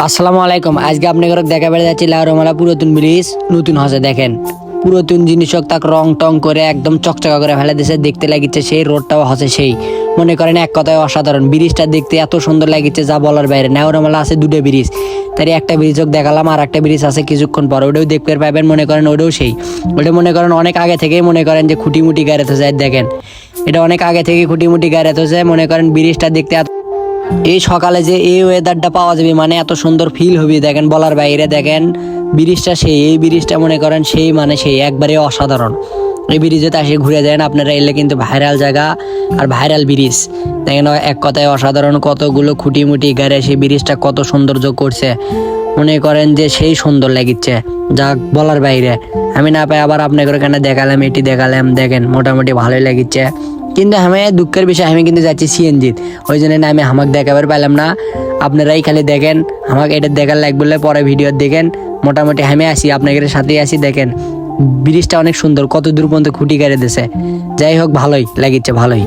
আসসালামু আলাইকুম। আজকে আপনাদের দেখা বেড়ে যাচ্ছে লাউরমালা পুরাতন ব্রিজ নতুন হসে। দেখেন পুরাতন জিনিস হোক তাকে রং টং করে একদম চকচকা করে ফেলে দিয়েছে, দেখতে লাগিচ্ছে সেই রোডটাও হসে সেই মনে করেন এক কথায় অসাধারণ। ব্রিজটা দেখতে এত সুন্দর লাগিচ্ছে যা বলার বাইরে। লাউরমালা আছে দুটো ব্রিজ, তাই একটা ব্রিজ হোক দেখালাম, আর একটা ব্রিজ আছে কিছুক্ষণ পর, ওটাও দেখতে পাবেন। মনে করেন ওটাও সেই, ওটা মনে করেন অনেক আগে থেকেই মনে করেন যে খুঁটিমুটি গাড়িতে যায়। দেখেন এটা অনেক আগে থেকে খুঁটিমুটি গাড়িতে যায়। মনে করেন ব্রিজটা দেখতে এই সকালে যে এই ওয়েদারটা পাওয়া যাবে মানে এত সুন্দর ফিল হবে দেখেন বলার বাইরে। দেখেন ব্রিজটা সেই, এই ব্রিজটা মনে করেন সেই মানে সেই একবারে অসাধারণ। এই ব্রিজেতে আসে ঘুরে যান আপনারা, এলে কিন্তু ভাইরাল জায়গা আর ভাইরাল ব্রিজ। দেখেন এক কথায় অসাধারণ, কতগুলো খুঁটিমুটি গাড়ি সেই ব্রিজটা কত সৌন্দর্য করছে। মনে করেন যে সেই সুন্দর লাগিচ্ছে যা বলার বাইরে। আমি না পাই আবার আপনাদের এখানে দেখালাম, এটি দেখালাম। দেখেন মোটামুটি ভালোই লাগিচ্ছে, কিন্তু আমি দুঃখের বিষয় আমি কিন্তু যাচ্ছি সিএনজিত, ওই জন্য না আমি হামাক দেখাবার পাইলাম না। আপনারাই খালি দেখেন, আমাকে এটা দেখার লাগবে পরে ভিডিও দেখেন। মোটামুটি আমি আসি আপনাদের সাথেই আসি। দেখেন ব্রিজটা অনেক সুন্দর, কত দূর পর্যন্ত খুঁটি গাড়ি দিছে। যাই হোক ভালোই লাগিচ্ছে, ভালোই।